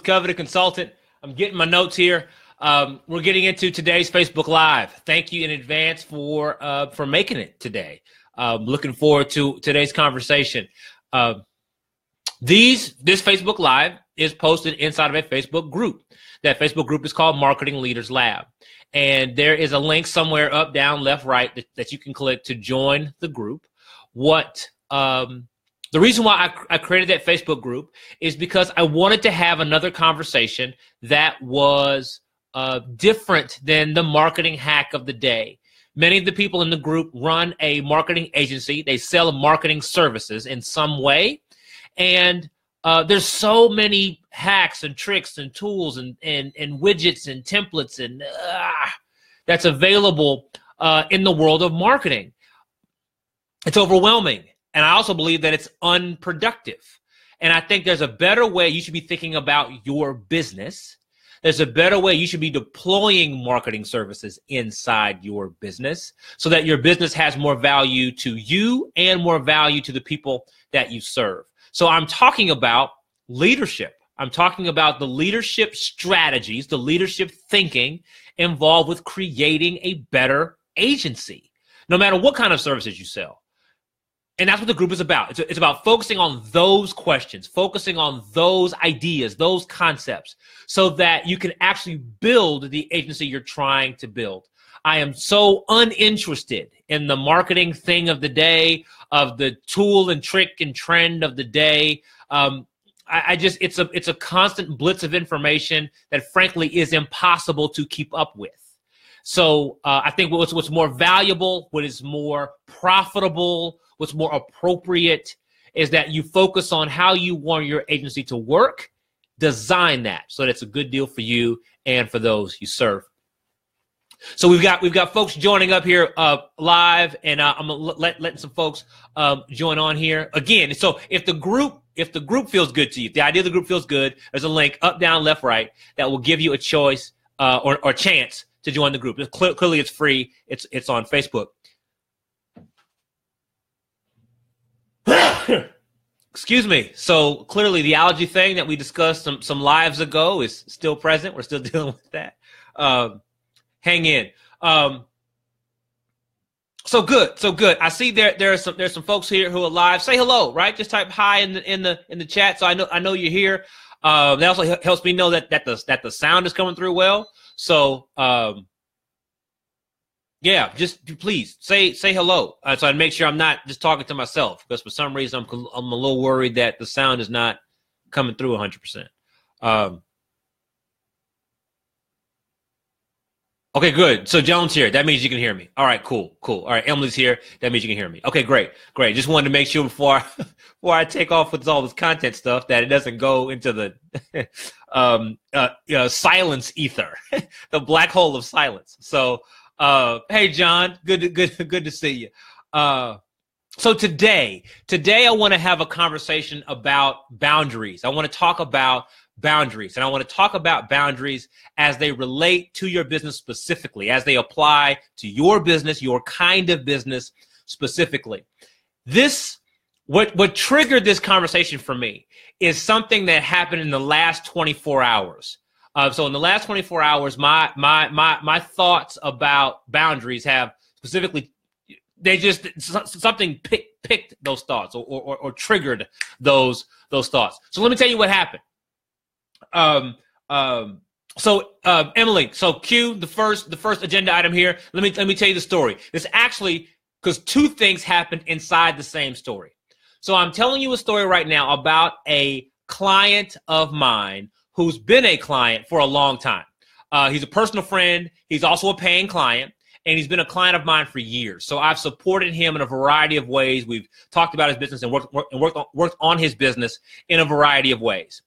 Coveted Consultant. I'm getting my notes here. We're getting into today's Facebook Live. Thank you in advance for making it today. Looking forward to today's conversation. This Facebook Live is posted inside of a Facebook group. That Facebook group is called Marketing Leaders Lab. And there is a link somewhere up, down, left, right that you can click to join the group. The reason why I created that Facebook group is because I wanted to have another conversation that was different than the marketing hack of the day. Many of the people in the group run a marketing agency. They sell marketing services in some way. And there's so many hacks and tricks and tools and widgets and templates and that's available in the world of marketing. It's overwhelming. And I also believe that it's unproductive. And I think there's a better way you should be thinking about your business. There's a better way you should be deploying marketing services inside your business so that your business has more value to you and more value to the people that you serve. So I'm talking about leadership. I'm talking about the leadership strategies, the leadership thinking involved with creating a better agency, no matter what kind of services you sell. And that's what the group is about. It's about focusing on those questions, focusing on those ideas, those concepts, so that you can actually build the agency you're trying to build. I am so uninterested in the marketing thing of the day, of the tool and trick and trend of the day. It's a constant blitz of information that frankly is impossible to keep up with. So I think what's more valuable, what is more profitable, what's more appropriate is that you focus on how you want your agency to work, design that so that it's a good deal for you and for those you serve. So we've got folks joining up here live, and I'm letting some folks join on here again. So if the group feels good to you, if the idea of the group feels good, there's a link up, down, left, right that will give you a choice or chance to join the group. Clearly, it's free. It's on Facebook. Excuse me. So clearly, the allergy thing that we discussed some lives ago is still present. We're still dealing with that. Hang in. So good. I see there's some folks here who are live. Say hello, right? Just type hi in the chat, so I know you're here. That also helps me know that the sound is coming through well. So yeah, just please say hello, so I make sure I'm not just talking to myself, because for some reason I'm a little worried that the sound is not coming through 100%. Okay, good. So Joan's here. That means you can hear me. All right, cool. All right, Emily's here. That means you can hear me. Okay, great. Just wanted to make sure before I take off with all this content stuff that it doesn't go into the silence ether, the black hole of silence. So, hey, John, good to see you. So today I want to have a conversation about boundaries. I want to talk about boundaries, and I want to talk about boundaries as they relate to your business specifically, as they apply to your business, your kind of business specifically. What triggered this conversation for me is something that happened in the last 24 hours. So in the last 24 hours, my thoughts about boundaries have specifically, something picked those thoughts or triggered those thoughts. So let me tell you what happened. Emily, so cue the first agenda item here. Let me tell you the story. This actually, because two things happened inside the same story. So I'm telling you a story right now about a client of mine who's been a client for a long time. He's a personal friend. He's also a paying client, and he's been a client of mine for years. So I've supported him in a variety of ways. We've talked about his business and worked on his business in a variety of ways.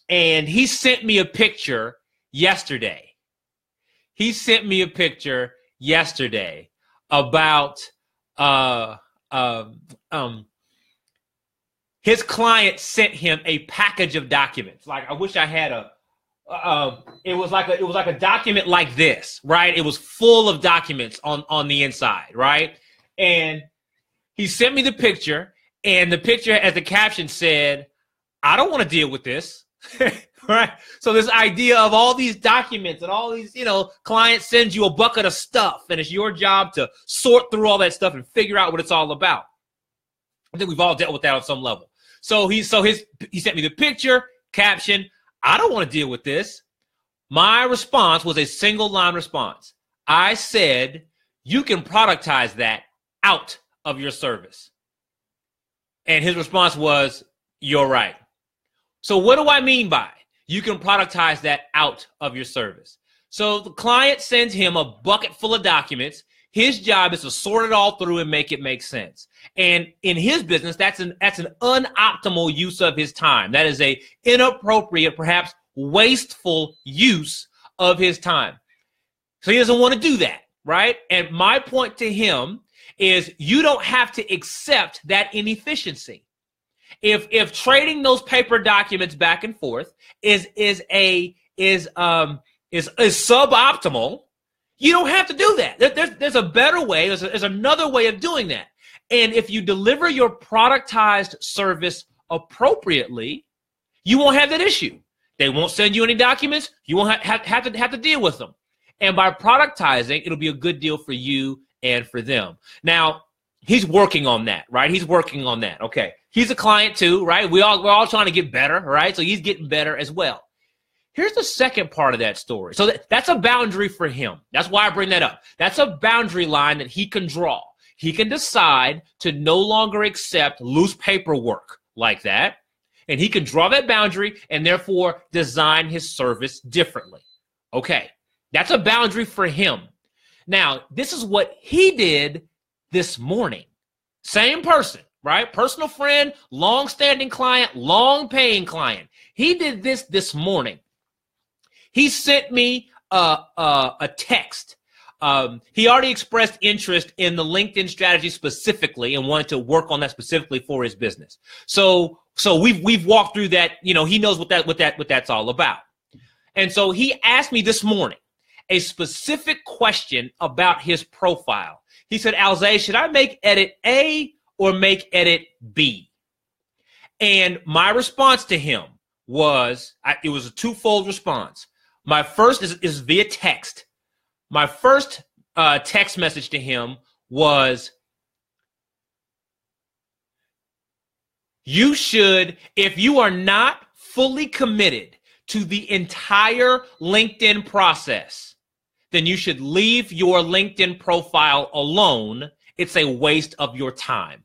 And he sent me a picture yesterday. About his client sent him a package of documents. Like, I wish I had it was like a document like this, right? It was full of documents on the inside, right? And he sent me the picture, and the picture, as the caption said, "I don't want to deal with this." Right? So this idea of all these documents and all these, client sends you a bucket of stuff, and it's your job to sort through all that stuff and figure out what it's all about. I think we've all dealt with that on some level. So he sent me the picture, caption, I don't want to deal with this. My response was a single line response. I said, you can productize that out of your service. And his response was, you're right. So what do I mean by you can productize that out of your service? So the client sends him a bucket full of documents. His job is to sort it all through and make it make sense. And in his business, that's an unoptimal use of his time. That is a inappropriate, perhaps wasteful use of his time. So he doesn't want to do that, right? And my point to him is you don't have to accept that inefficiency. If trading those paper documents back and forth is suboptimal, you don't have to do that. There's a better way. There's another way of doing that. And if you deliver your productized service appropriately, you won't have that issue. They won't send you any documents. You won't have to deal with them. And by productizing, it'll be a good deal for you and for them. Now, he's working on that, right? He's working on that. Okay. He's a client too, right? We're all trying to get better, right? So he's getting better as well. Here's the second part of that story. So that's a boundary for him. That's why I bring that up. That's a boundary line that he can draw. He can decide to no longer accept loose paperwork like that. And he can draw that boundary and therefore design his service differently. Okay. That's a boundary for him. Now, this is what he did this morning. Same person, right? Personal friend, long-standing client, long-paying client. He did this morning. He sent me a text. He already expressed interest in the LinkedIn strategy specifically and wanted to work on that specifically for his business. So we've walked through that. He knows what that's all about. And so he asked me this morning a specific question about his profile. He said, Alzay, should I make edit A or make edit B? And my response to him was, it was a twofold response. My first is via text. My first text message to him was, you should, if you are not fully committed to the entire LinkedIn process, then you should leave your LinkedIn profile alone. It's a waste of your time.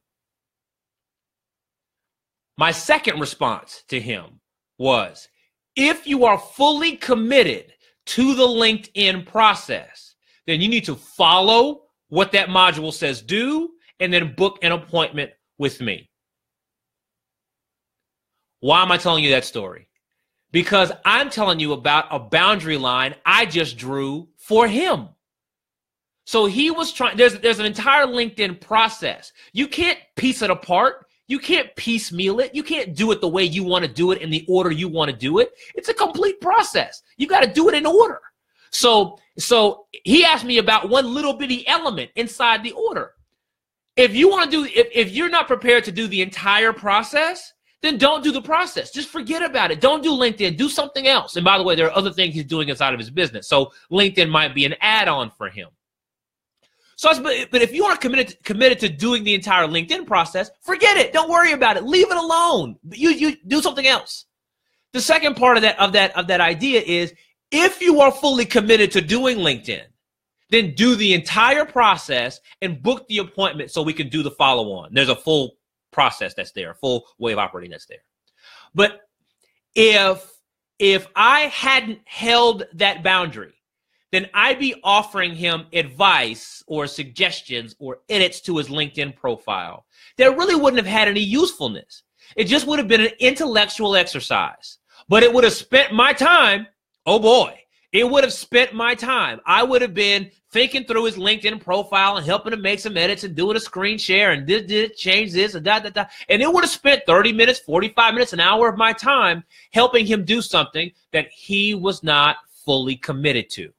My second response to him was, if you are fully committed to the LinkedIn process, then you need to follow what that module says do and then book an appointment with me. Why am I telling you that story? Because I'm telling you about a boundary line I just drew for him. So he was trying, there's an entire LinkedIn process. You can't piece it apart. You can't piecemeal it. You can't do it the way you want to do it in the order you want to do it. It's a complete process. You got to do it in order. So he asked me about one little bitty element inside the order. If you want to do, if you're not prepared to do the entire process, then don't do the process. Just forget about it. Don't do LinkedIn. Do something else. And by the way, there are other things he's doing inside of his business. So LinkedIn might be an add-on for him. So, but if you aren't committed to doing the entire LinkedIn process, forget it. Don't worry about it. Leave it alone. You do something else. The second part of that idea is, if you are fully committed to doing LinkedIn, then do the entire process and book the appointment so we can do the follow-on. There's a full process that's there, a full way of operating that's there. But if I hadn't held that boundary, then I'd be offering him advice or suggestions or edits to his LinkedIn profile that really wouldn't have had any usefulness. It just would have been an intellectual exercise, but it would have spent my time. Oh boy, it would have spent my time. I would have been thinking through his LinkedIn profile and helping him make some edits and doing a screen share and this, change this and that. And it would have spent 30 minutes, 45 minutes, an hour of my time helping him do something that he was not fully committed to.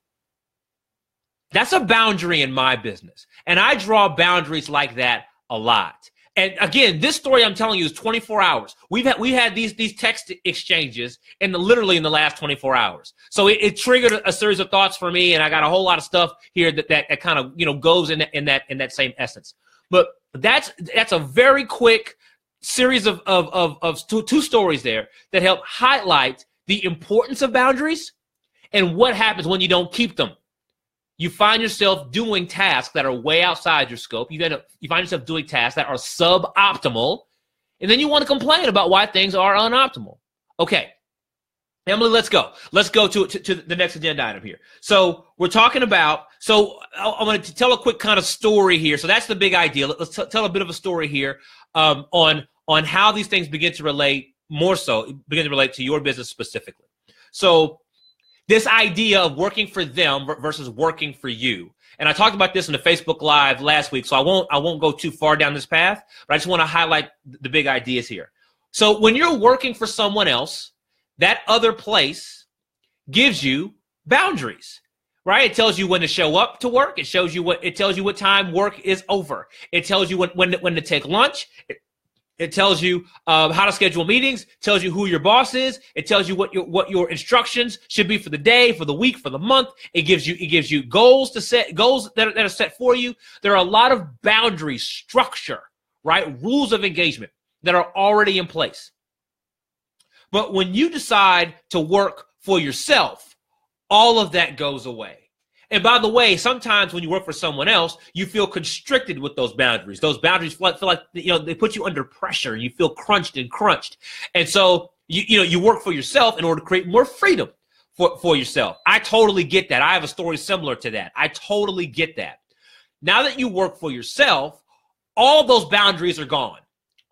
That's a boundary in my business. And I draw boundaries like that a lot. And again, this story I'm telling you is 24 hours. We had these text exchanges literally in the last 24 hours. So it triggered a series of thoughts for me, and I got a whole lot of stuff here that kind of goes in that same essence. But that's a very quick series of two stories there that help highlight the importance of boundaries and what happens when you don't keep them. You find yourself doing tasks that are way outside your scope. You find yourself doing tasks that are suboptimal, and then you want to complain about why things are unoptimal. Okay, Emily, let's go. Let's go to the next agenda item here. So we're talking about, I'm going to tell a quick kind of story here. So that's the big idea. Let's tell a bit of a story here on how these things begin to relate to your business specifically. So this idea of working for them versus working for you. And I talked about this in the Facebook Live last week, so I won't go too far down this path, but I just want to highlight the big ideas here. So when you're working for someone else, that other place gives you boundaries, right? It tells you when to show up to work. It tells you what time work is over. It tells you when to take lunch. It tells you how to schedule meetings, tells you who your boss is. It tells you what your instructions should be for the day, for the week, for the month. It gives you goals that are set for you. There are a lot of boundaries, structure, right? Rules of engagement that are already in place. But when you decide to work for yourself, all of that goes away. And by the way, sometimes when you work for someone else, you feel constricted with those boundaries. Those boundaries feel like they put you under pressure. You feel crunched. And so you work for yourself in order to create more freedom for yourself. I totally get that. I have a story similar to that. I totally get that. Now that you work for yourself, all those boundaries are gone.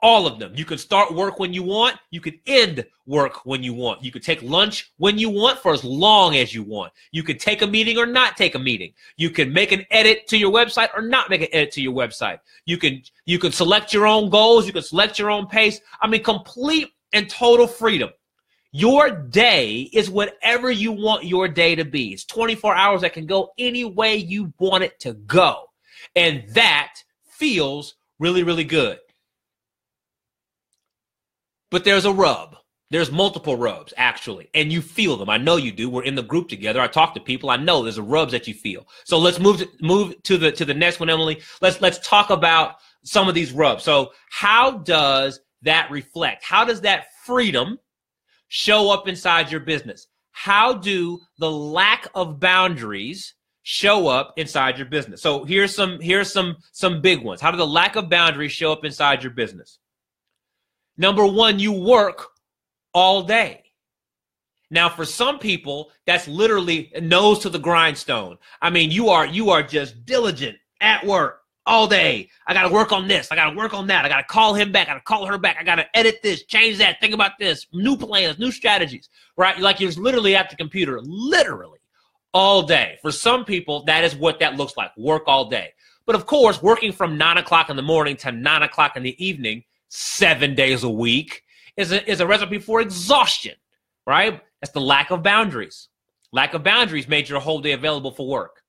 All of them. You can start work when you want. You can end work when you want. You can take lunch when you want for as long as you want. You can take a meeting or not take a meeting. You can make an edit to your website or not make an edit to your website. You can select your own goals. You can select your own pace. I mean, complete and total freedom. Your day is whatever you want your day to be. It's 24 hours that can go any way you want it to go. And that feels really, really good. But there's a rub. There's multiple rubs, actually, and you feel them. I know you do. We're in the group together. I talk to people. I know there's a rubs that you feel. So let's move to the next one, Emily. Let's talk about some of these rubs. So how does that reflect? How does that freedom show up inside your business? How do the lack of boundaries show up inside your business? So here's some big ones. How do the lack of boundaries show up inside your business? Number one, you work all day. Now, for some people, that's literally nose to the grindstone. I mean, you are just diligent at work all day. I got to work on this. I got to work on that. I got to call him back. I got to call her back. I got to edit this, change that, think about this, new plans, new strategies, right? Like you're literally at the computer, literally all day. For some people, that is what that looks like, work all day. But of course, working from 9 o'clock in the morning to 9 o'clock in the evening, 7 days a week is a recipe for exhaustion, right? That's the lack of boundaries. Lack of boundaries made your whole day available for work.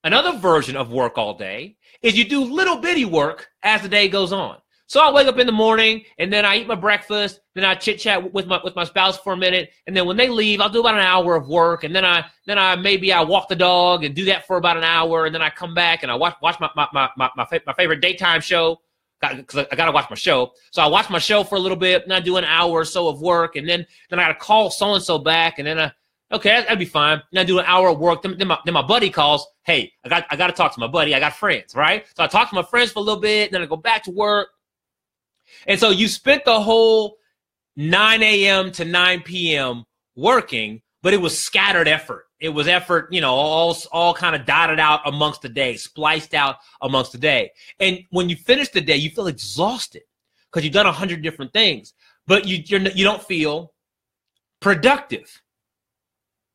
Another version of work all day is you do little bitty work as the day goes on. So I wake up in the morning and then I eat my breakfast, then I chit chat with my spouse for a minute, and then when they leave, I'll do about an hour of work, and then I walk the dog and do that for about an hour, and then I come back and I watch my favorite daytime show. Because I got to watch my show. So I watch my show for a little bit, and I do an hour or so of work, and then I got to call so-and-so back, and then okay, that'd be fine. And I do an hour of work. Then my buddy calls, hey, I got to talk to my buddy. I got friends, right? So I talk to my friends for a little bit, and then I go back to work. And so you spent the whole 9 a.m. to 9 p.m. working, but it was scattered effort. It was effort, all kind of dotted out amongst the day, spliced out amongst the day. And when you finish the day, you feel exhausted because you've done 100 different things, but you don't feel productive.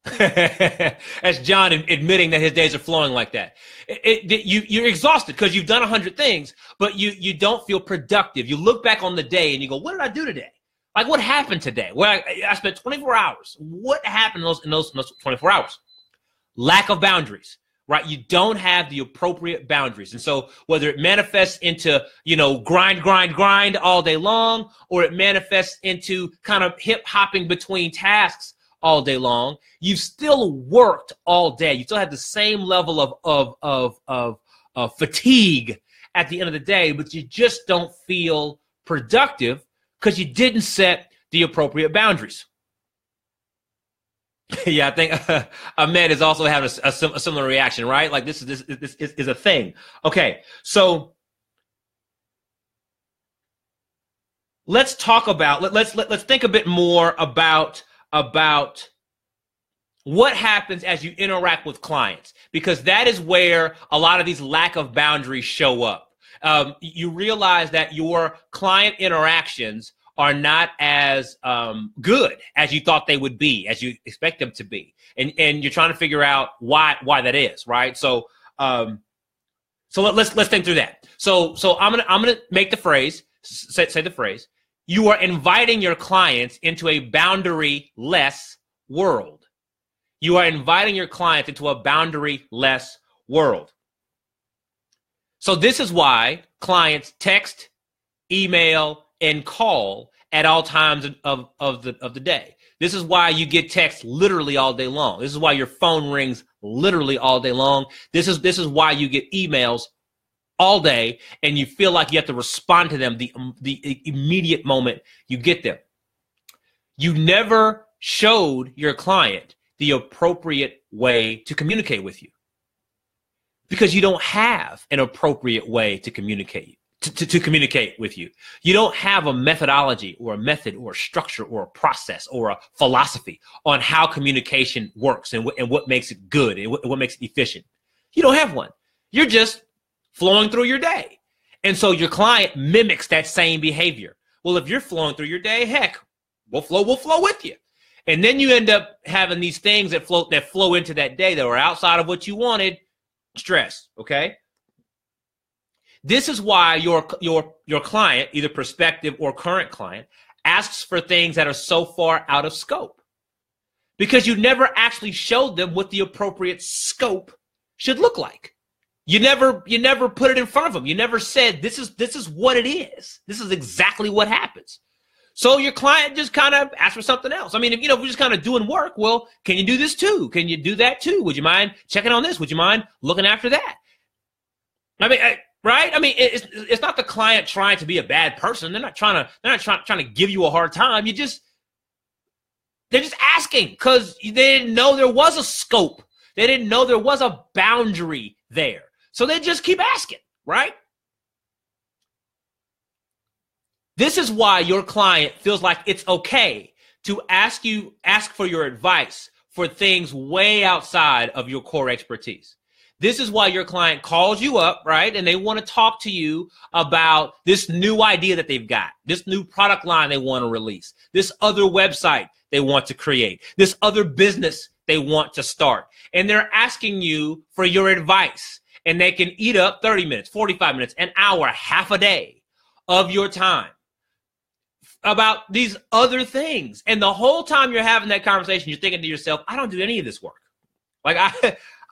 That's John admitting that his days are flowing like that. You're exhausted because you've done 100 things, but you don't feel productive. You look back on the day and you go, what did I do today? Like, what happened today? Well, I spent 24 hours. What happened in those 24 hours? Lack of boundaries, right? You don't have the appropriate boundaries. And so whether it manifests into, grind all day long, or it manifests into kind of hip hopping between tasks all day long, you've still worked all day. You still have the same level of fatigue at the end of the day, but you just don't feel productive because you didn't set the appropriate boundaries. Yeah, I think Ahmed is also having a similar reaction, right? Like this is a thing. Okay, so let's talk about let's think a bit more about what happens as you interact with clients, because that is where a lot of these lack of boundaries show up. You realize that your client interactions are not as good as you thought they would be, as you expect them to be, and you're trying to figure out why that is, right? So let's think through that. So I'm gonna make the phrase, say the phrase. You are inviting your clients into a boundary-less world. You are inviting your clients into a boundary-less world. So this is why clients text, email, and call at all times of the day. This is why you get text literally all day long. This is why your phone rings literally all day long. This is why you get emails all day, and you feel like you have to respond to them the immediate moment you get them. You never showed your client the appropriate way to communicate with you, because you don't have an appropriate way to communicate to communicate with you. You don't have a methodology or a method or a structure or a process or a philosophy on how communication works and what makes it good and what makes it efficient. You don't have one. You're just flowing through your day. And so your client mimics that same behavior. Well, if you're flowing through your day, heck, we'll flow with you. And then you end up having these things that flow into that day that are outside of what you wanted. Stress, okay? This is why your client, either prospective or current client, asks for things that are so far out of scope, because you never actually showed them what the appropriate scope should look like. You never put it in front of them. You never said, this is what it is. This is exactly what happens. So your client just kind of asks for something else. I mean, if we're just kind of doing work, well, can you do this too? Can you do that too? Would you mind checking on this? Would you mind looking after that? I mean, right? I mean, it's not the client trying to be a bad person. They're not trying to give you a hard time. They're just asking because they didn't know there was a scope. They didn't know there was a boundary there. So they just keep asking, right? This is why your client feels like it's okay to ask for your advice for things way outside of your core expertise. This is why your client calls you up, right? And they want to talk to you about this new idea that they've got, this new product line they want to release, this other website they want to create, this other business they want to start. And they're asking you for your advice. And they can eat up 30 minutes, 45 minutes, an hour, half a day of your time about these other things. And the whole time you're having that conversation, you're thinking to yourself, I don't do any of this work. Like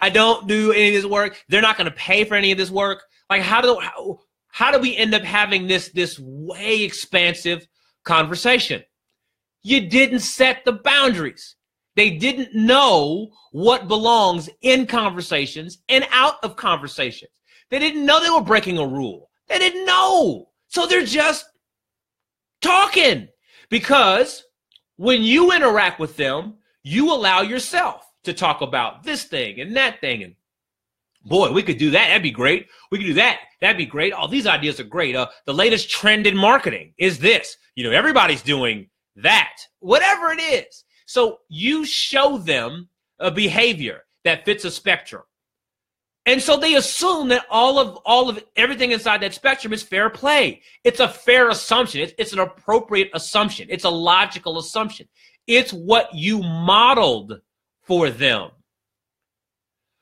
I don't do any of this work. They're not going to pay for any of this work. Like how do we end up having this way expansive conversation? You didn't set the boundaries. They didn't know what belongs in conversations and out of conversations. They didn't know they were breaking a rule. They didn't know. So they're just talking, because when you interact with them, you allow yourself to talk about this thing and that thing. And boy, we could do that. That'd be great. We could do that. That'd be great. Oh, these ideas are great. The latest trend in marketing is this. Everybody's doing that, whatever it is. So you show them a behavior that fits a spectrum. And so they assume that all of everything inside that spectrum is fair play. It's a fair assumption. It's an appropriate assumption. It's a logical assumption. It's what you modeled for them.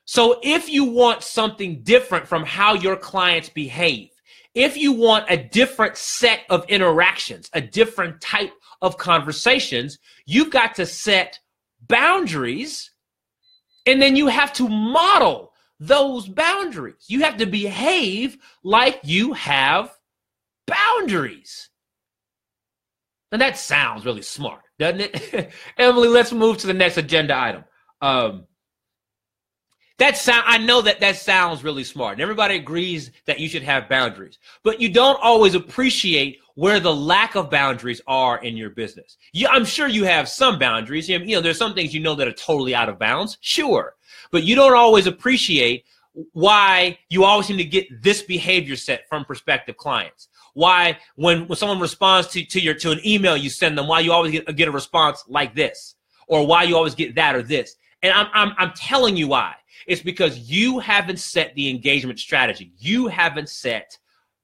So if you want something different from how your clients behave, if you want a different set of interactions, a different type of conversations, you've got to set boundaries, and then you have to model those boundaries. You have to behave like you have boundaries. And that sounds really smart, doesn't it? Emily, let's move to the next agenda item. I know that sounds really smart, and everybody agrees that you should have boundaries, but you don't always appreciate where the lack of boundaries are in your business. I'm sure you have some boundaries. There's some things that are totally out of bounds, sure, but you don't always appreciate why you always need to get this behavior set from prospective clients. Why, when someone responds to an email you send them, why you always get a response like this, or why you always get that or this. And I'm telling you why. It's because you haven't set the engagement strategy. You haven't set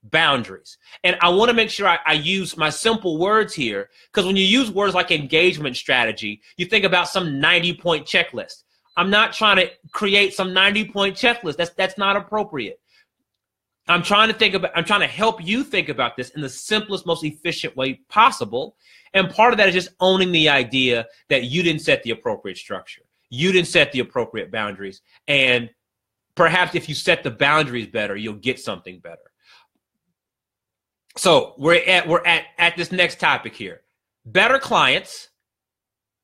boundaries. And I want to make sure I use my simple words here, because when you use words like engagement strategy, you think about some 90-point checklist. I'm not trying to create some 90-point checklist. That's not appropriate. I'm trying to help you think about this in the simplest, most efficient way possible. And part of that is just owning the idea that you didn't set the appropriate structure. You didn't set the appropriate boundaries. And perhaps if you set the boundaries better, you'll get something better. So we're at this next topic here. Better clients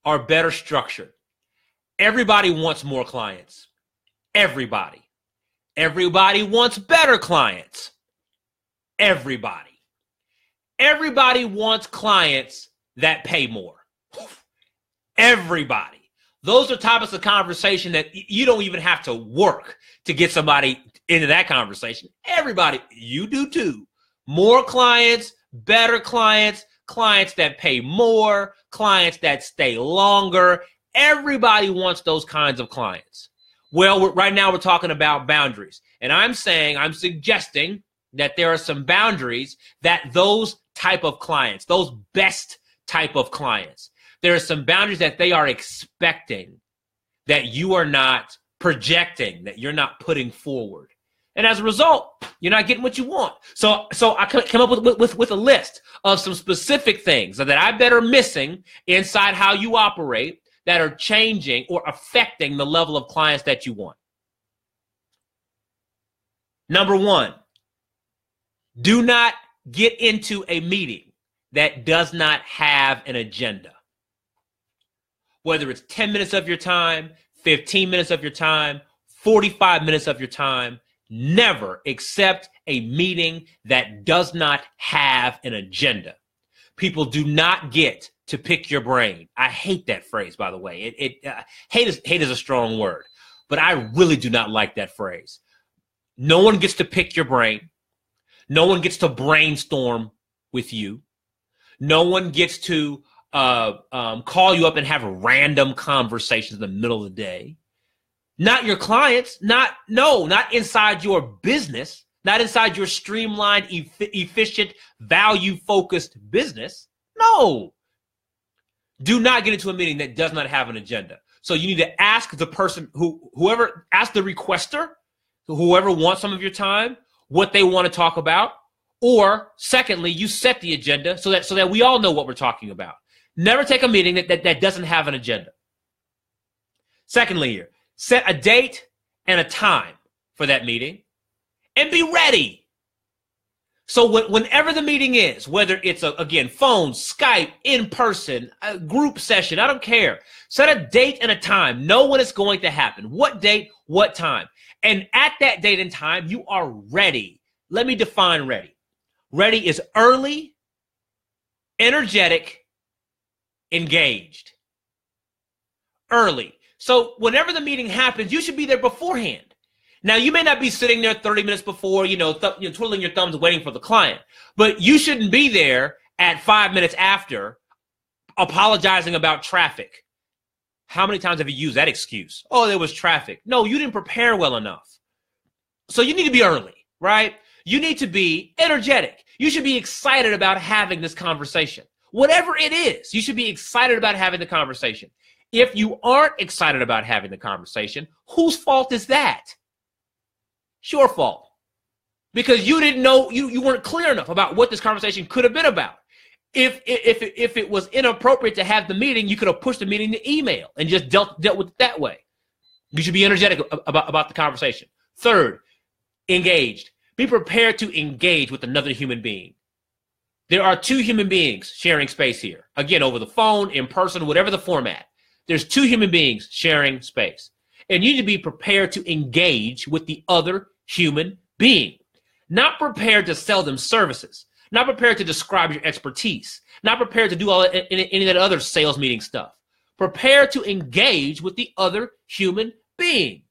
are better structured. Everybody wants more clients. Everybody. Everybody wants better clients. Everybody. Everybody wants clients that pay more. Everybody. Those are topics of conversation that you don't even have to work to get somebody into that conversation. Everybody, you do too. More clients, better clients, clients that pay more, clients that stay longer. Everybody wants those kinds of clients. Well, right now we're talking about boundaries. And I'm suggesting that there are some boundaries that those type of clients, those best type of clients, there are some boundaries that they are expecting that you are not projecting, that you're not putting forward. And as a result, you're not getting what you want. So I came up with a list of some specific things that I bet are missing inside how you operate that are changing or affecting the level of clients that you want. Number one, do not get into a meeting that does not have an agenda. Whether it's 10 minutes of your time, 15 minutes of your time, 45 minutes of your time, never accept a meeting that does not have an agenda. People do not get to pick your brain. I hate that phrase, by the way. Hate is a strong word, but I really do not like that phrase. No one gets to pick your brain. No one gets to brainstorm with you. No one gets to call you up and have random conversations in the middle of the day. Not your clients, not inside your business, not inside your streamlined, efficient, value-focused business. No. Do not get into a meeting that does not have an agenda. So you need to ask the person, ask the requester, whoever wants some of your time, what they want to talk about. Or secondly, you set the agenda so that we all know what we're talking about. Never take a meeting that doesn't have an agenda. Secondly, here, set a date and a time for that meeting and be ready. So whenever the meeting is, whether it's, again, phone, Skype, in person, a group session, I don't care. Set a date and a time. Know when it's going to happen. What date, what time. And at that date and time, you are ready. Let me define ready. Ready is early, energetic, engaged. Early. So whenever the meeting happens, you should be there beforehand. Now, you may not be sitting there 30 minutes before, twiddling your thumbs waiting for the client, but you shouldn't be there at 5 minutes after apologizing about traffic. How many times have you used that excuse? Oh, there was traffic. No, you didn't prepare well enough. So you need to be early, right? You need to be energetic. You should be excited about having this conversation. Whatever it is, you should be excited about having the conversation. If you aren't excited about having the conversation, whose fault is that? It's your fault. Because you didn't know, you weren't clear enough about what this conversation could have been about. If it was inappropriate to have the meeting, you could have pushed the meeting to email and just dealt with it that way. You should be energetic about the conversation. Third, engaged. Be prepared to engage with another human being. There are two human beings sharing space here. Again, over the phone, in person, whatever the format. There's two human beings sharing space. And you need to be prepared to engage with the other human being. Not prepared to sell them services. Not prepared to describe your expertise. Not prepared to do any of that other sales meeting stuff. Prepare to engage with the other human being.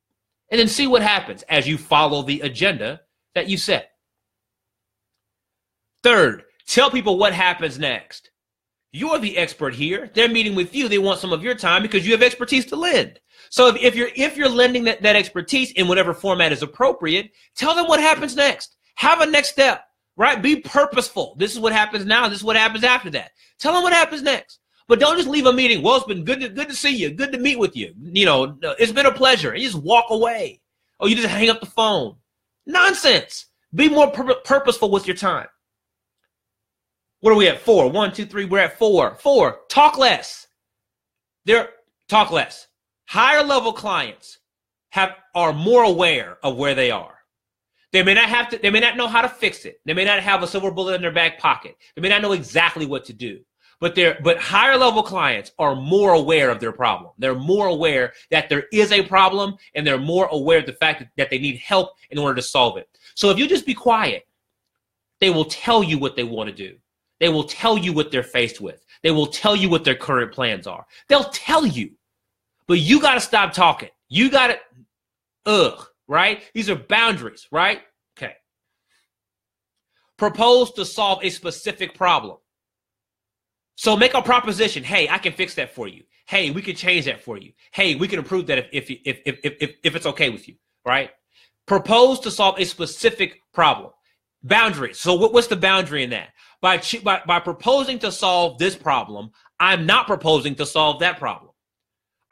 And then see what happens as you follow the agenda that you set. Third, tell people what happens next. You're the expert here. They're meeting with you. They want some of your time because you have expertise to lend. So if you're lending that expertise in whatever format is appropriate, tell them what happens next. Have a next step, right? Be purposeful. This is what happens now. This is what happens after that. Tell them what happens next. But don't just leave a meeting. Well, it's been good to see you. Good to meet with you. You know, it's been a pleasure. And you just walk away. Or you just hang up the phone. Nonsense. Be more purposeful with your time. What are we at? 4. 1, 2, 3. We're at 4. 4. Talk less. Talk less. Higher level clients are more aware of where they are. They may not know how to fix it. They may not have a silver bullet in their back pocket. They may not know exactly what to do. But higher level clients are more aware of their problem. They're more aware that there is a problem, and they're more aware of the fact that they need help in order to solve it. So if you just be quiet, they will tell you what they want to do. They will tell you what they're faced with. They will tell you what their current plans are. They'll tell you, but you got to stop talking. You got to, right? These are boundaries, right? Okay. Propose to solve a specific problem. So make a proposition. Hey, I can fix that for you. Hey, we can change that for you. Hey, we can improve that if it's okay with you, right? Propose to solve a specific problem. Boundaries. So what's the boundary in that? By proposing to solve this problem, I'm not proposing to solve that problem.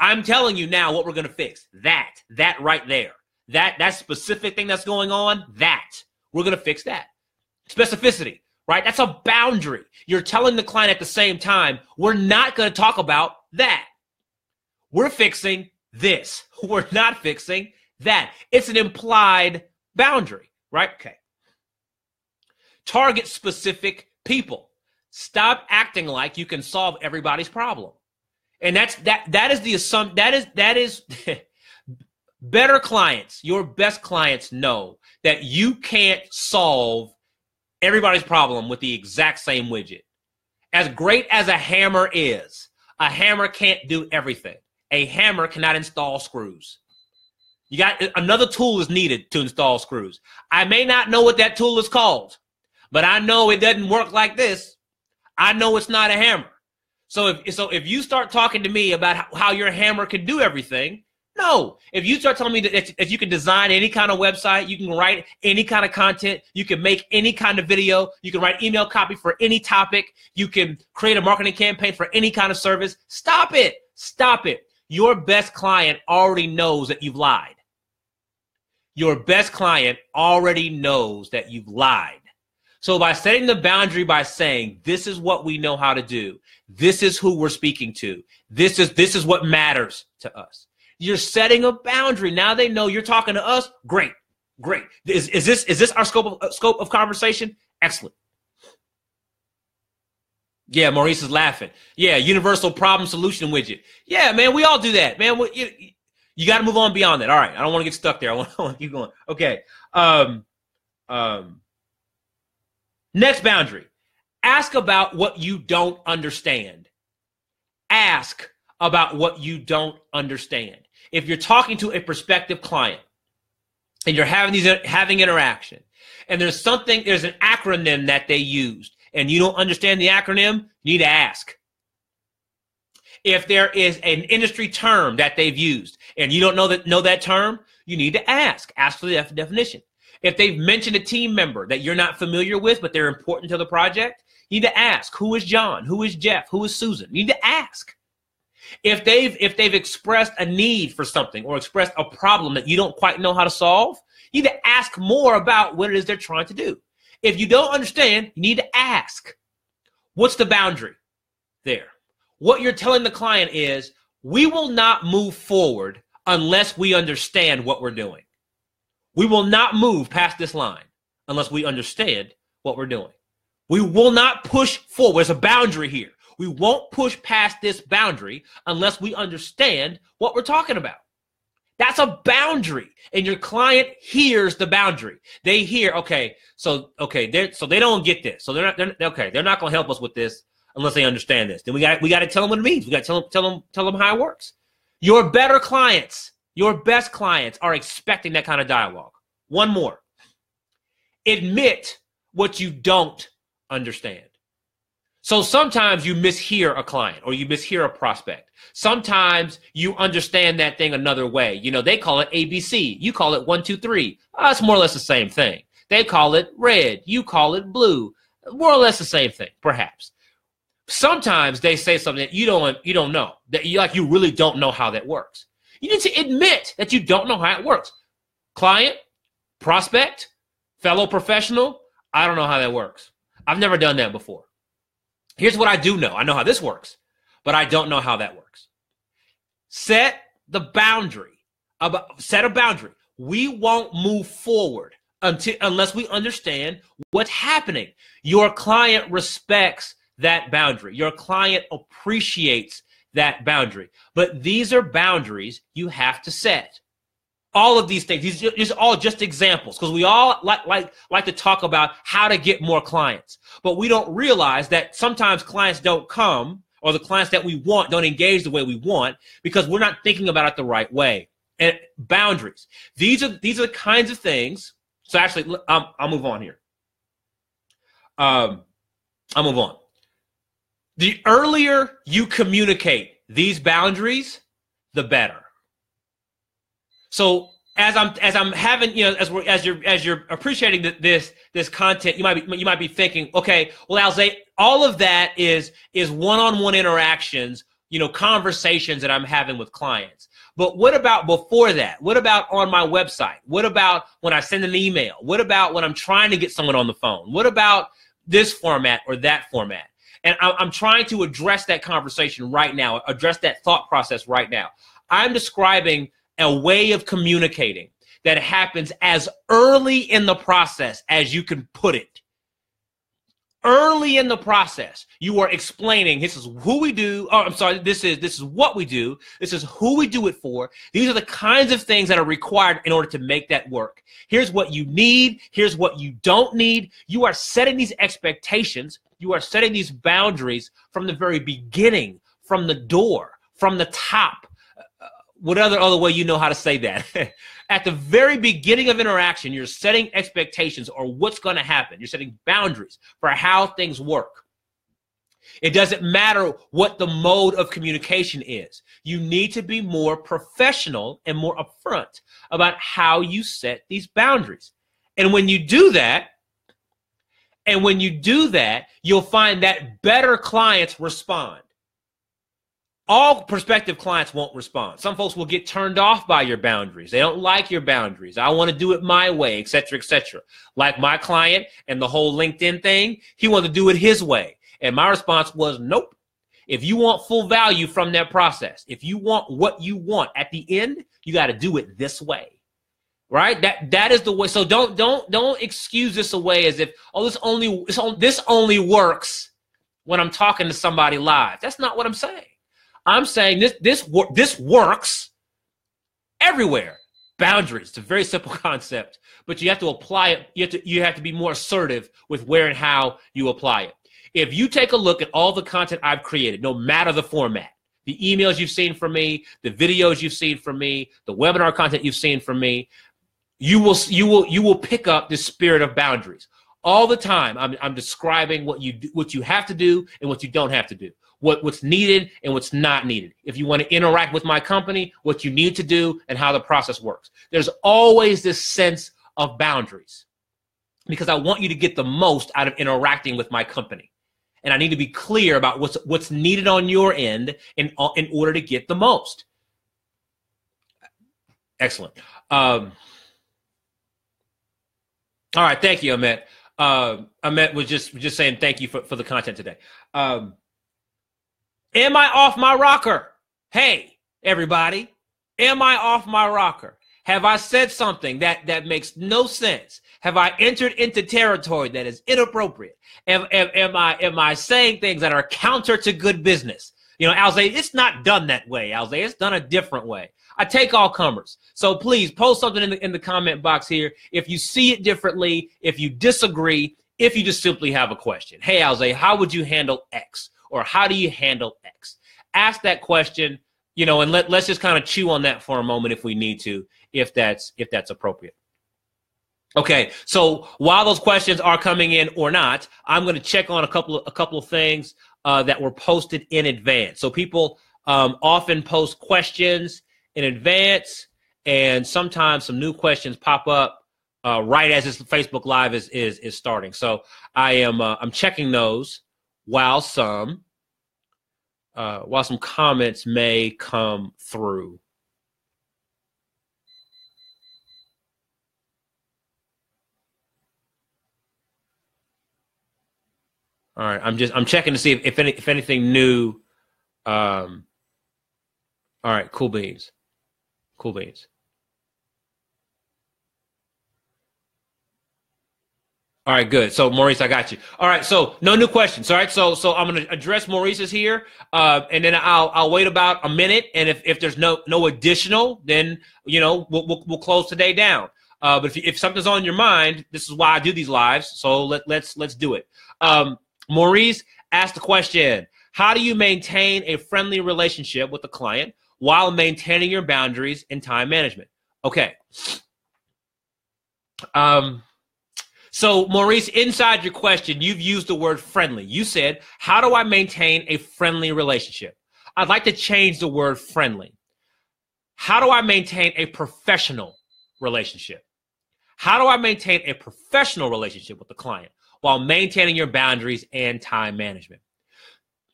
I'm telling you now what we're going to fix. That right there. That specific thing that's going on, we're going to fix that. Specificity, right? That's a boundary. You're telling the client at the same time, we're not going to talk about that. We're fixing this. We're not fixing that. It's an implied boundary, right? Okay. Target specific people. Stop acting like you can solve everybody's problem. And that is the assumption. That is better clients, your best clients know that you can't solve everybody's problem with the exact same widget. As great as a hammer can't do everything. A hammer cannot install screws. Another tool is needed to install screws. I may not know what that tool is called, but I know it doesn't work like this. I know it's not a hammer. So if you start talking to me about how your hammer can do everything, no. If you start telling me that you can design any kind of website, you can write any kind of content, you can make any kind of video, you can write email copy for any topic, you can create a marketing campaign for any kind of service, stop it. Stop it. Your best client already knows that you've lied. Your best client already knows that you've lied. So by setting the boundary by saying, this is what we know how to do, this is who we're speaking to, this is what matters to us. You're setting a boundary. Now they know you're talking to us. Great. Is this our scope of conversation? Excellent. Yeah, Maurice is laughing. Yeah, universal problem solution widget. Yeah, man, we all do that, man. You got to move on beyond that. All right, I don't want to get stuck there. I want to keep going. Okay. Next boundary. Ask about what you don't understand. Ask about what you don't understand. If you're talking to a prospective client and you're having interaction and there's an acronym that they used and you don't understand the acronym, you need to ask. If there is an industry term that they've used and you don't know that term, you need to ask. Ask for the definition. If they've mentioned a team member that you're not familiar with, but they're important to the project, you need to ask. Who is John? Who is Jeff? Who is Susan? You need to ask. If they've expressed a need for something or expressed a problem that you don't quite know how to solve, you need to ask more about what it is they're trying to do. If you don't understand, you need to ask. What's the boundary there? What you're telling the client is, we will not move forward unless we understand what we're doing. We will not move past this line unless we understand what we're doing. We will not push forward. There's a boundary here. We won't push past this boundary unless we understand what we're talking about. That's a boundary, and your client hears the boundary. They hear, so they don't get this, so they're not going to help us with this unless they understand this. Then we got to tell them what it means. We got to tell them how it works. Your better clients, your best clients are expecting that kind of dialogue. One more. Admit what you don't understand. So sometimes you mishear a client or you mishear a prospect. Sometimes you understand that thing another way. You know, they call it ABC. You call it 1, 2, 3. It's more or less the same thing. They call it red. You call it blue. More or less the same thing, perhaps. Sometimes they say something that you don't know, that you really don't know how that works. You need to admit that you don't know how it works. Client, prospect, fellow professional, I don't know how that works. I've never done that before. Here's what I do know. I know how this works, but I don't know how that works. Set a boundary. We won't move forward unless we understand what's happening. Your client respects that boundary. Your client appreciates that boundary. But these are boundaries you have to set. All of these things, these are all just examples, because we all like to talk about how to get more clients. But we don't realize that sometimes clients don't come, or the clients that we want don't engage the way we want, because we're not thinking about it the right way. And boundaries. These are the kinds of things. So actually, I'll move on here. I'll move on. The earlier you communicate these boundaries, the better. So as I'm having, as you're appreciating this content, you might be thinking, okay, well, Alzay, all of that is one-on-one interactions, conversations that I'm having with clients. But what about before that? What about on my website? What about when I send an email? What about when I'm trying to get someone on the phone? What about this format or that format? And I'm trying to address that conversation right now, address that thought process right now. I'm describing a way of communicating that happens as early in the process as you can put it. Early in the process, you are explaining, this is who we do. Oh, I'm sorry, this is what we do. This is who we do it for. These are the kinds of things that are required in order to make that work. Here's what you need. Here's what you don't need. You are setting these expectations. You are setting these boundaries from the very beginning, from the door, from the top. What other way you know how to say that? At the very beginning of interaction, you're setting expectations or what's going to happen. You're setting boundaries for how things work. It doesn't matter what the mode of communication is. You need to be more professional and more upfront about how you set these boundaries. And when you do that, you'll find that better clients respond. All prospective clients won't respond. Some folks will get turned off by your boundaries. They don't like your boundaries. I want to do it my way, et cetera, et cetera. Like my client and the whole LinkedIn thing, he wanted to do it his way. And my response was, nope. If you want full value from that process, if you want what you want at the end, you got to do it this way. Right? That is the way. So don't excuse this away as if, this only works when I'm talking to somebody live. That's not what I'm saying. I'm saying this works everywhere. Boundaries. It's a very simple concept, but you have to apply it. You have to be more assertive with where and how you apply it. If you take a look at all the content I've created, no matter the format, the emails you've seen from me, the videos you've seen from me, the webinar content you've seen from me, you will pick up the spirit of boundaries. All the time, I'm describing what you have to do and what you don't have to do. What's needed and what's not needed. If you want to interact with my company, what you need to do and how the process works. There's always this sense of boundaries because I want you to get the most out of interacting with my company. And I need to be clear about what's needed on your end in order to get the most. Excellent. All right. Thank you, Ahmet. Ahmet was just saying thank you for the content today. Am I off my rocker? Hey, everybody. Am I off my rocker? Have I said something that makes no sense? Have I entered into territory that is inappropriate? Am I saying things that are counter to good business? You know, Alzay, it's not done that way, Alzay. It's done a different way. I take all comers. So please post something in the comment box here if you see it differently, if you disagree, if you just simply have a question. Hey, Alzay, how would you handle X? Or how do you handle X? Ask that question, you know, and let's just kind of chew on that for a moment if we need to, if that's appropriate. Okay, so while those questions are coming in or not, I'm going to check on a couple of things that were posted in advance. So people often post questions in advance, and sometimes some new questions pop up right as this Facebook Live is starting. So I'm checking those while some comments may come through. All right, I'm checking to see if anything new. All right, cool beans. Cool beans. All right, good. So Maurice, I got you. All right, so no new questions. All right, so I'm going to address Maurice's here, and then I'll wait about a minute, and if there's no additional, then you know we'll close today down. But if something's on your mind, this is why I do these lives. So let's do it. Maurice asked the question: how do you maintain a friendly relationship with the client while maintaining your boundaries and time management? Okay. So Maurice, inside your question, you've used the word friendly. You said, how do I maintain a friendly relationship? I'd like to change the word friendly. How do I maintain a professional relationship? How do I maintain a professional relationship with the client while maintaining your boundaries and time management?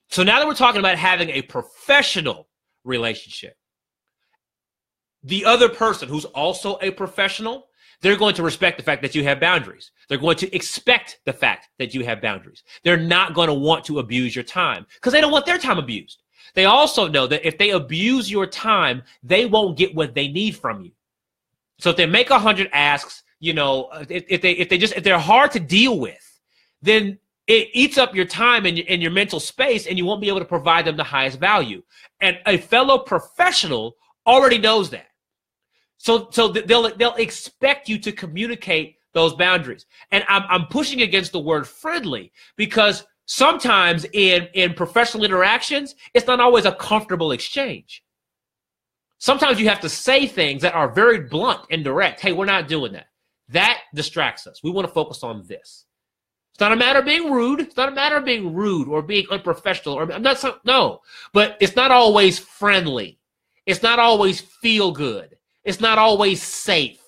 So now that we're talking about having a professional relationship, the other person who's also a professional, they're going to respect the fact that you have boundaries. They're going to expect the fact that you have boundaries. They're not going to want to abuse your time because they don't want their time abused. They also know that if they abuse your time, they won't get what they need from you. So if they make 100 asks, you know, if they're hard to deal with, then it eats up your time and your mental space, and you won't be able to provide them the highest value. And a fellow professional already knows that. So they'll expect you to communicate those boundaries. And I'm pushing against the word friendly because sometimes in professional interactions, it's not always a comfortable exchange. Sometimes you have to say things that are very blunt and direct. Hey, we're not doing that. That distracts us. We want to focus on this. It's not a matter of being rude. It's not a matter of being rude or being unprofessional. No, but it's not always friendly. It's not always feel good. It's not always safe.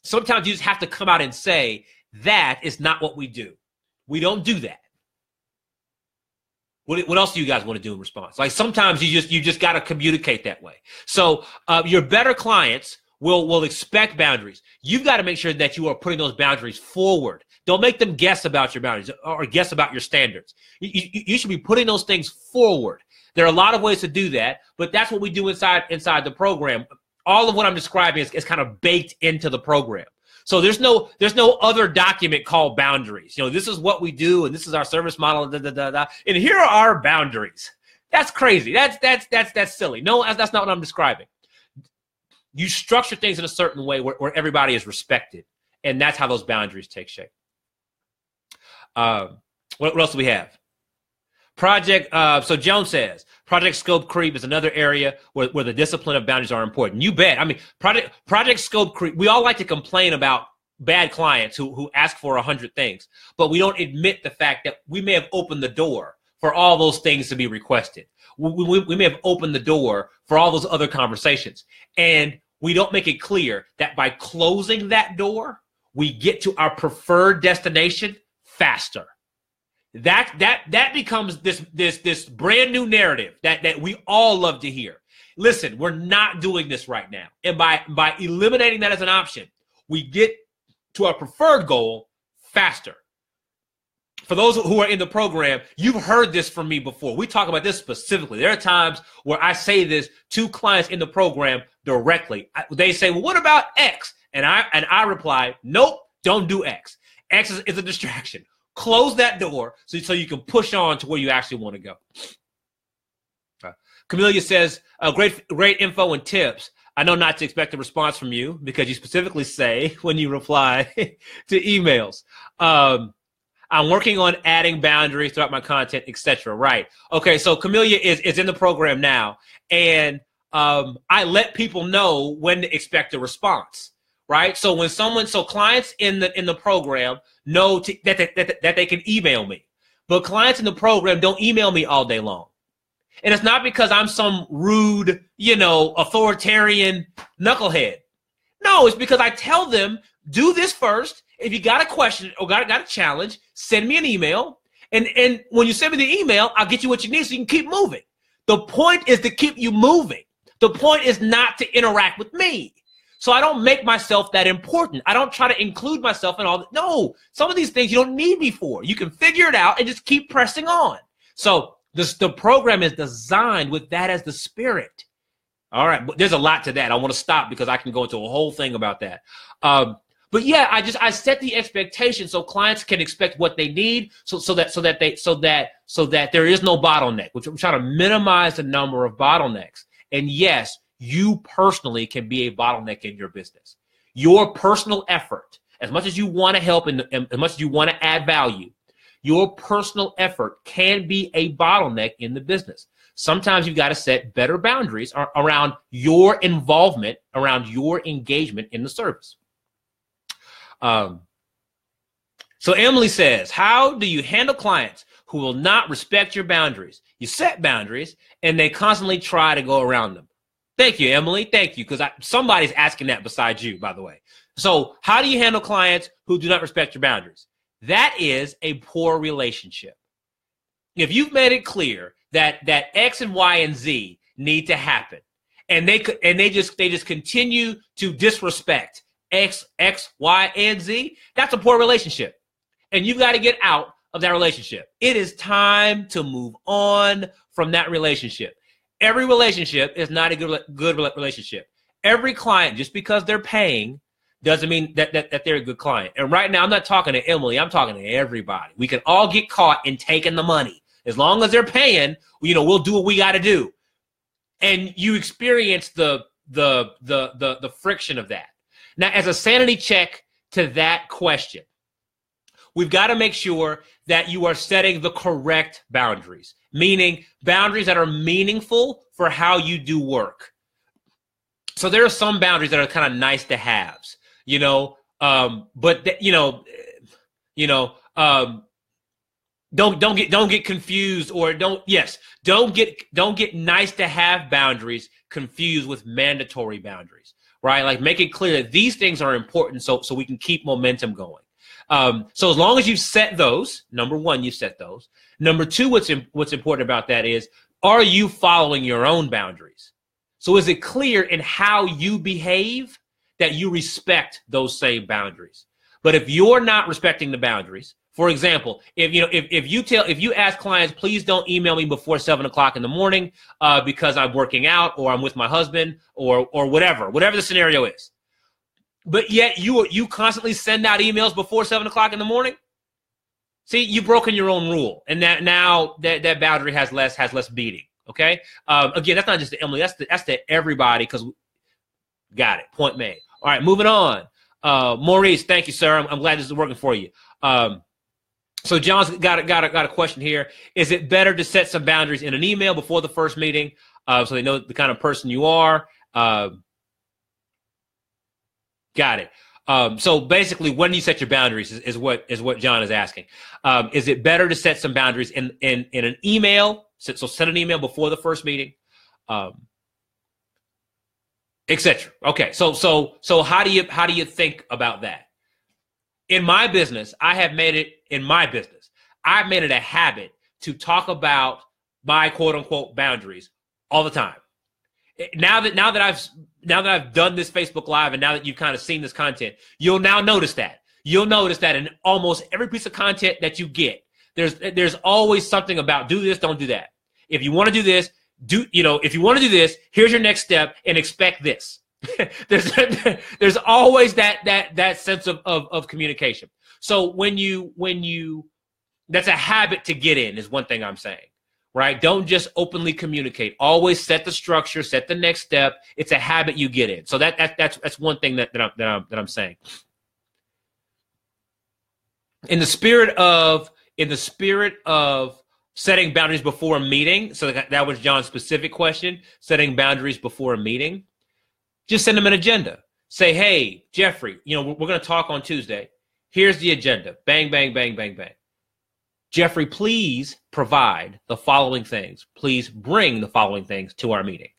Sometimes you just have to come out and say, that is not what we do. We don't do that. What else do you guys want to do in response? Like sometimes you just got to communicate that way. So your better clients will expect boundaries. You've got to make sure that you are putting those boundaries forward. Don't make them guess about your boundaries or guess about your standards. You should be putting those things forward. There are a lot of ways to do that, but that's what we do inside the program. All of what I'm describing is kind of baked into the program. So there's no other document called boundaries. You know, this is what we do, and this is our service model, and here are our boundaries. That's crazy. That's silly. No, that's not what I'm describing. You structure things in a certain way where everybody is respected, and that's how those boundaries take shape. What else do we have? So Joan says, project scope creep is another area where the discipline of boundaries are important. You bet. I mean, project scope creep, we all like to complain about bad clients who ask for 100 things, but we don't admit the fact that we may have opened the door for all those things to be requested. We may have opened the door for all those other conversations. And we don't make it clear that by closing that door, we get to our preferred destination faster. That becomes this brand new narrative that we all love to hear. Listen, we're not doing this right now. And by eliminating that as an option, we get to our preferred goal faster. for those who are in the program, you've heard this from me before. We talk about this specifically. There are times where I say this to clients in the program directly. They say, well, what about X? And I reply, nope, don't do X. X is a distraction. Close that door so you can push on to where you actually want to go. Camellia says, great info and tips. I know not to expect a response from you because you specifically say when you reply to emails. I'm working on adding boundaries throughout my content, etc. Right. Okay. So Camellia is in the program now, and I let people know when to expect a response. Right. So when clients in the program know that they can email me, but clients in the program don't email me all day long. And it's not because I'm some rude, authoritarian knucklehead. No, it's because I tell them, do this first. If you got a question or got a challenge, send me an email. And when you send me the email, I'll get you what you need so you can keep moving. The point is to keep you moving. The point is not to interact with me. So I don't make myself that important. I don't try to include myself in all that. No, some of these things you don't need me for. You can figure it out and just keep pressing on. So the program is designed with that as the spirit. All right, but there's a lot to that. I want to stop because I can go into a whole thing about that. But yeah, I set the expectation so clients can expect what they need, so that there is no bottleneck. Which I'm trying to minimize the number of bottlenecks. And yes, you personally can be a bottleneck in your business. Your personal effort, as much as you want to help and as much as you want to add value, your personal effort can be a bottleneck in the business. Sometimes you've got to set better boundaries around your involvement, around your engagement in the service. So Emily says, how do you handle clients who will not respect your boundaries? You set boundaries and they constantly try to go around them. Thank you, Emily. Thank you. Because somebody's asking that besides you, by the way. So how do you handle clients who do not respect your boundaries? That is a poor relationship. If you've made it clear that X and Y and Z need to happen, and they just continue to disrespect X, Y, and Z, that's a poor relationship. And you've got to get out of that relationship. It is time to move on from that relationship. Every relationship is not a good relationship. Every client, just because they're paying, doesn't mean that they're a good client. And right now, I'm not talking to Emily. I'm talking to everybody. We can all get caught in taking the money. As long as they're paying, we'll do what we got to do. And you experience the friction of that. Now, as a sanity check to that question, we've got to make sure that you are setting the correct boundaries, meaning boundaries that are meaningful for how you do work. So there are some boundaries that are kind of nice to haves, but don't get confused, or don't get nice to have boundaries confused with mandatory boundaries. Right? Like, make it clear that these things are important so we can keep momentum going. So as long as you've set those, number one, you've set those. Number two, what's important about that is, are you following your own boundaries? So is it clear in how you behave that you respect those same boundaries? But if you're not respecting the boundaries, for example, if you ask clients, please don't email me before 7 o'clock in the morning because I'm working out or I'm with my husband or whatever the scenario is, but yet you constantly send out emails before 7 o'clock in the morning. See, you've broken your own rule, and that boundary has less beating. Okay. Again, that's not just to Emily. That's to everybody. Because got it. Point made. All right, moving on. Maurice, thank you, sir. I'm glad this is working for you. So John's got a question here. Is it better to set some boundaries in an email before the first meeting, so they know the kind of person you are? Got it. So basically, when do you set your boundaries is what John is asking. Is it better to set some boundaries in an email? So send an email before the first meeting, etc. Okay. So how do you think about that? In my business, I've made it a habit to talk about my quote unquote boundaries all the time. Now that I've done this Facebook Live, and now that you've kind of seen this content, you'll now notice that. You'll notice that in almost every piece of content that you get, There's always something about do this, don't do that. If you want to do this, if you want to do this, here's your next step and expect this. there's always that sense of communication. So when you that's a habit to get in is one thing I'm saying, right? Don't just openly communicate. Always set the structure, set the next step. It's a habit you get in. So that's one thing that I'm saying. In the spirit of setting boundaries before a meeting, so that was John's specific question, setting boundaries before a meeting, just send them an agenda. Say, hey, Jeffrey, we're going to talk on Tuesday. Here's the agenda. Bang, bang, bang, bang, bang. Jeffrey, please provide the following things. Please bring the following things to our meeting.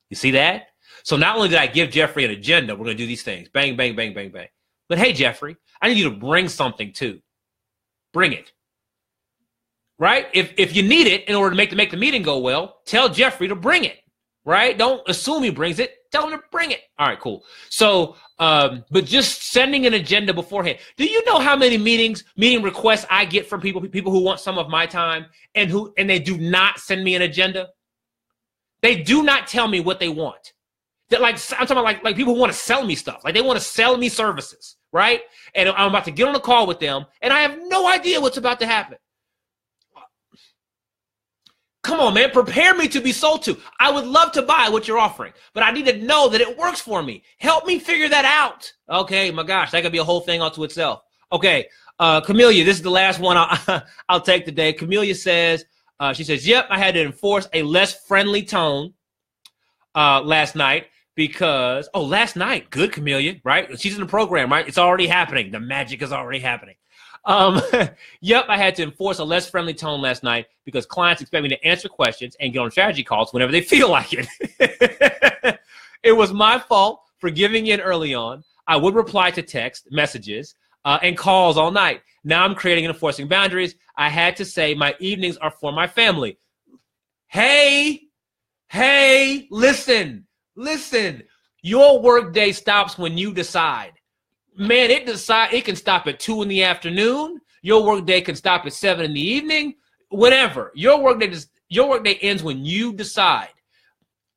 You see that? So not only did I give Jeffrey an agenda, we're going to do these things. Bang, bang, bang, bang, bang. But hey, Jeffrey, I need you to bring something too. Bring it. Right? If you need it in order to make the meeting go well, tell Jeffrey to bring it. Right? Don't assume he brings it. Tell him to bring it. All right, cool. So, but just sending an agenda beforehand. Do you know how many meeting requests I get from people who want some of my time and they do not send me an agenda? They do not tell me what they want. I'm talking about like people who want to sell me stuff. Like they want to sell me services, right? And I'm about to get on a call with them and I have no idea what's about to happen. Come on, man, prepare me to be sold to. I would love to buy what you're offering, but I need to know that it works for me. Help me figure that out. Okay, my gosh, that could be a whole thing unto itself. Okay, Camelia, this is the last one I'll take today. Camelia says, she says, yep, I had to enforce a less friendly tone last night because, last night, good, Camelia, right? She's in the program, right? It's already happening. The magic is already happening. Yep, I had to enforce a less friendly tone last night because clients expect me to answer questions and get on strategy calls whenever they feel like it. It was my fault for giving in early on. I would reply to text messages and calls all night. Now I'm creating and enforcing boundaries. I had to say my evenings are for my family. Hey, listen. Your workday stops when you decide. Man, it can stop at 2 in the afternoon. Your workday can stop at 7 in the evening. Whatever. Your workday ends when you decide.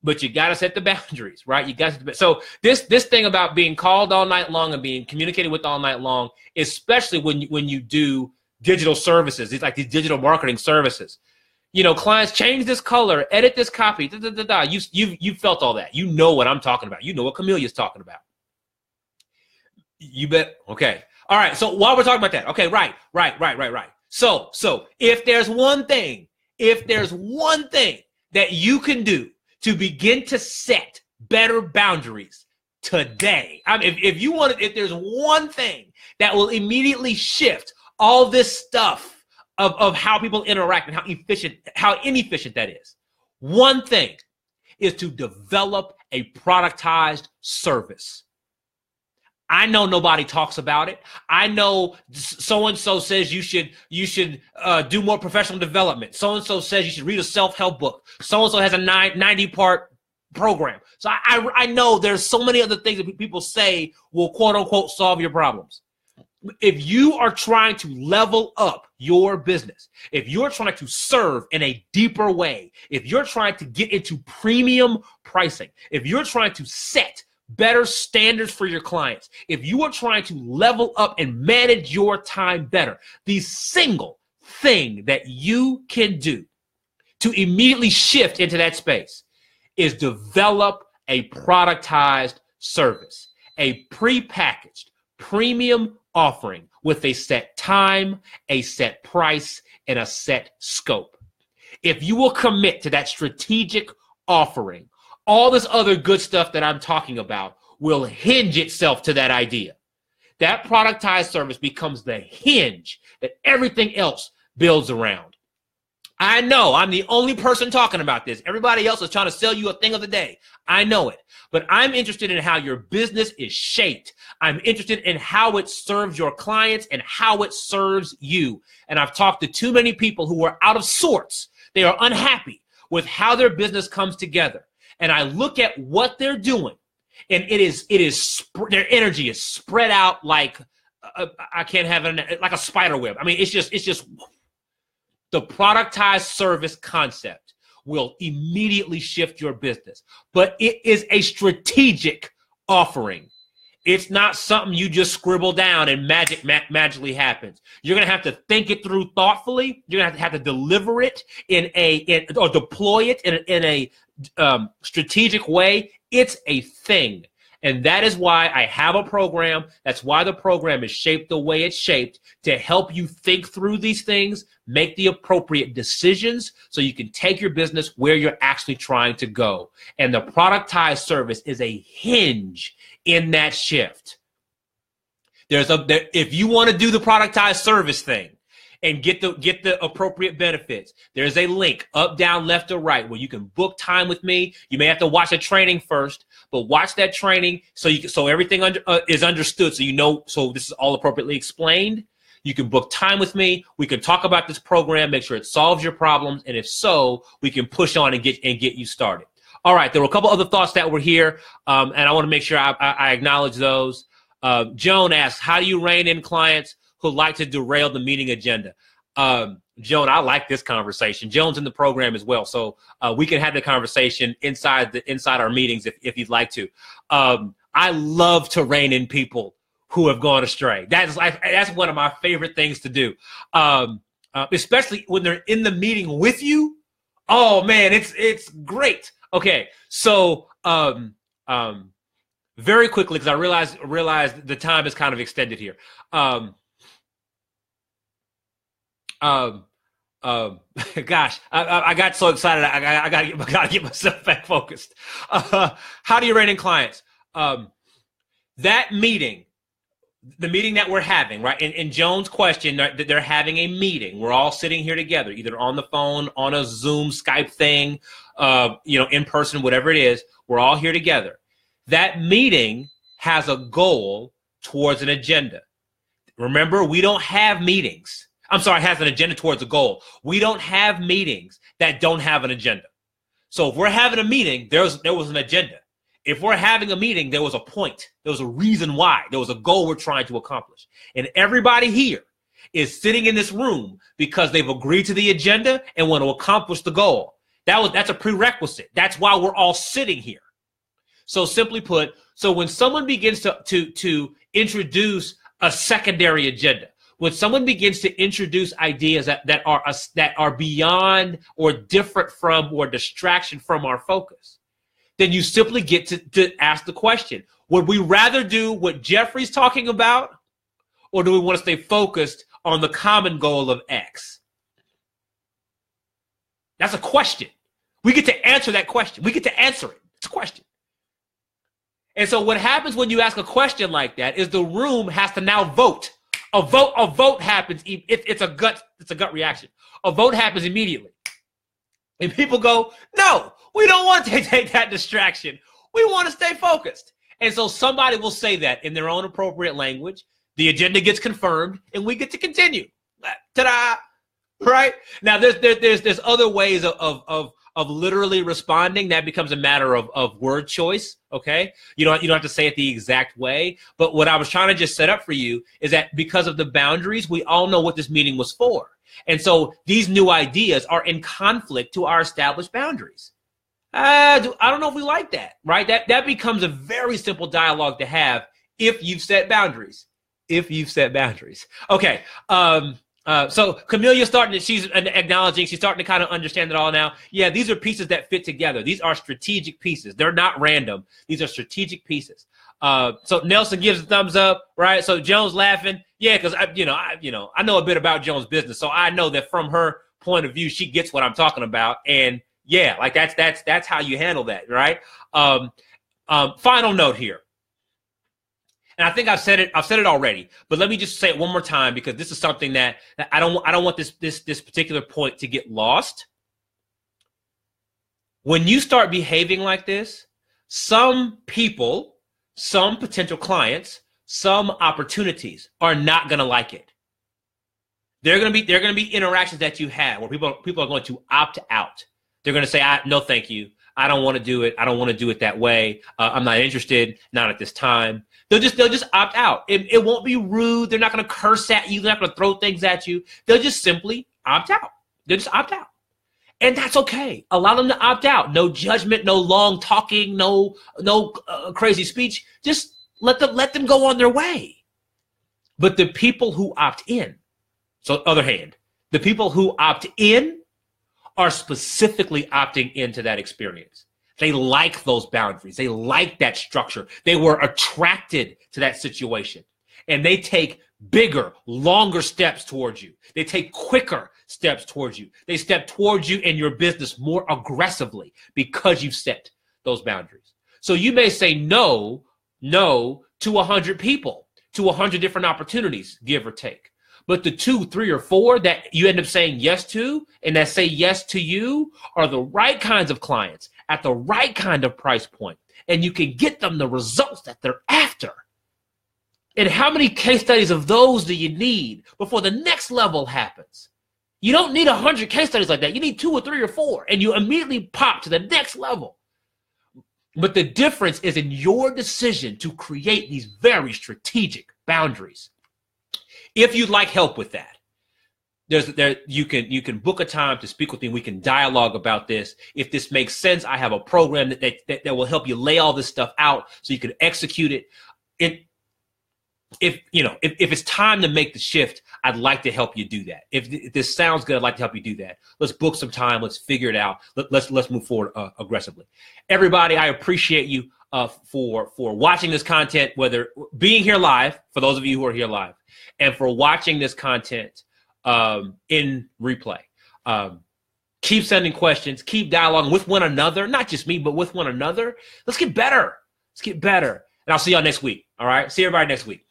But you got to set the boundaries, right? You got to. So this thing about being called all night long and being communicated with all night long, especially when you do digital services, it's like these digital marketing services. Clients change this color, edit this copy. You felt all that. You know what I'm talking about. You know what Camelia's talking about. You bet. Okay. All right. So while we're talking about that, okay, right. So if there's one thing that you can do to begin to set better boundaries today, if there's one thing that will immediately shift all this stuff of how people interact and how inefficient that is, one thing is to develop a productized service. I know nobody talks about it. I know so-and-so says you should do more professional development. So-and-so says you should read a self-help book. So-and-so has a 90-part program. So I know there's so many other things that people say will quote-unquote solve your problems. If you are trying to level up your business, if you're trying to serve in a deeper way, if you're trying to get into premium pricing, if you're trying to set better standards for your clients, if you are trying to level up and manage your time better, the single thing that you can do to immediately shift into that space is develop a productized service, a prepackaged premium offering with a set time, a set price, and a set scope. If you will commit to that strategic offering, all this other good stuff that I'm talking about will hinge itself to that idea. That productized service becomes the hinge that everything else builds around. I know I'm the only person talking about this. Everybody else is trying to sell you a thing of the day. I know it. But I'm interested in how your business is shaped. I'm interested in how it serves your clients and how it serves you. And I've talked to too many people who are out of sorts. They are unhappy with how their business comes together. And I look at what they're doing, and their energy is spread out like I can't have it like a spider web. I mean, it's just The productized service concept will immediately shift your business, but it is a strategic offering. It's not something you just scribble down and magically happens. You're going to have to think it through thoughtfully. You're going to have to deliver it or deploy it in a strategic way. It's a thing. And that is why I have a program. That's why the program is shaped the way it's shaped, to help you think through these things, make the appropriate decisions so you can take your business where you're actually trying to go. And the productized service is a hinge in that shift. If you want to do the productized service thing and get the appropriate benefits, there's a link up, down, left, or right where you can book time with me. You may have to watch a training first, but watch that training so everything is understood, so this is all appropriately explained. You can book time with me. We can talk about this program, make sure it solves your problems, and if so, we can push on and get you started. All right, there were a couple other thoughts that were here, and I want to make sure I acknowledge those. Joan asks, how do you rein in clients who like to derail the meeting agenda? Joan, I like this conversation. Joan's in the program as well, so we can have the conversation inside our meetings if you'd like to. I love to rein in people who have gone astray. That's one of my favorite things to do, especially when they're in the meeting with you. Oh man, it's great. Okay, so very quickly, because I realized the time is kind of extended here. Gosh, I got so excited. I gotta get myself back focused. How do you rein in clients? That meeting, the meeting that we're having, right? In Joan's question, they're having a meeting. We're all sitting here together, either on the phone, on a Zoom, Skype thing, in person, whatever it is. We're all here together. That meeting has a goal towards an agenda. Remember, we don't have meetings. I'm sorry, it has an agenda towards a goal. We don't have meetings that don't have an agenda. So if we're having a meeting, there was an agenda. If we're having a meeting, there was a point. There was a reason why. There was a goal we're trying to accomplish. And everybody here is sitting in this room because they've agreed to the agenda and want to accomplish the goal. That's a prerequisite. That's why we're all sitting here. So simply put, so when someone begins to introduce a secondary agenda, when someone begins to introduce ideas that are beyond or different from or distraction from our focus, then you simply get to ask the question, would we rather do what Jeffrey's talking about, or do we want to stay focused on the common goal of X? That's a question. We get to answer that question. We get to answer it. It's a question. And so what happens when you ask a question like that is the room has to now vote. A vote happens. It's a gut reaction. A vote happens immediately. And people go, no, we don't want to take that distraction. We want to stay focused. And so somebody will say that in their own appropriate language. The agenda gets confirmed, and we get to continue. Ta-da! Right? Now, there's other ways of literally responding. That becomes a matter of word choice. Okay, you don't have to say it the exact way. But what I was trying to just set up for you is that because of the boundaries, we all know what this meeting was for. And so these new ideas are in conflict to our established boundaries. I don't know if we like that, right? That becomes a very simple dialogue to have if you've set boundaries. Okay. So Camille's she's acknowledging, she's starting to kind of understand it all now. Yeah, these are pieces that fit together. These are strategic pieces. They're not random. These are strategic pieces. So Nelson gives a thumbs up, right? So Joan's laughing. Yeah, because I know a bit about Joan's business, so I know that from her point of view, she gets what I'm talking about. And yeah, like that's how you handle that, right? Final note here. And I think I've said it already, but let me just say it one more time, because this is something that I don't want this particular point to get lost. When you start behaving like this, some people, some potential clients, some opportunities are not going to like it. There are going to be interactions that you have where people are going to opt out. They're going to say, no, thank you. I don't want to do it. I don't want to do it that way. I'm not interested. Not at this time. They'll just opt out. It won't be rude. They're not going to curse at you. They're not going to throw things at you. They'll just simply opt out. They just opt out. And that's okay. Allow them to opt out. No judgment, no long talking, no crazy speech. Just let them go on their way. But the people who opt in, so other hand, the people who opt in are specifically opting into that experience. They like those boundaries. They like that structure. They were attracted to that situation. And they take bigger, longer steps towards you. They take quicker steps towards you. They step towards you and your business more aggressively because you've set those boundaries. So you may say no to 100 people, to 100 different opportunities, give or take. But the 2, 3, or 4 that you end up saying yes to and that say yes to you are the right kinds of clients at the right kind of price point. And you can get them the results that they're after. And how many case studies of those do you need before the next level happens? You don't need 100 case studies like that. You need 2 or 3 or 4, and you immediately pop to the next level. But the difference is in your decision to create these very strategic boundaries. If you'd like help with that, you can book a time to speak with me. We can dialogue about this. If this makes sense, I have a program that will help you lay all this stuff out so you can execute it. If it's time to make the shift, I'd like to help you do that. If this sounds good, I'd like to help you do that. Let's book some time. Let's figure it out. Let's move forward aggressively. Everybody, I appreciate you for watching this content, whether being here live, for those of you who are here live, and for watching this content in replay. Keep sending questions. Keep dialoguing with one another, not just me, but with one another. Let's get better. Let's get better. And I'll see y'all next week. All right? See everybody next week.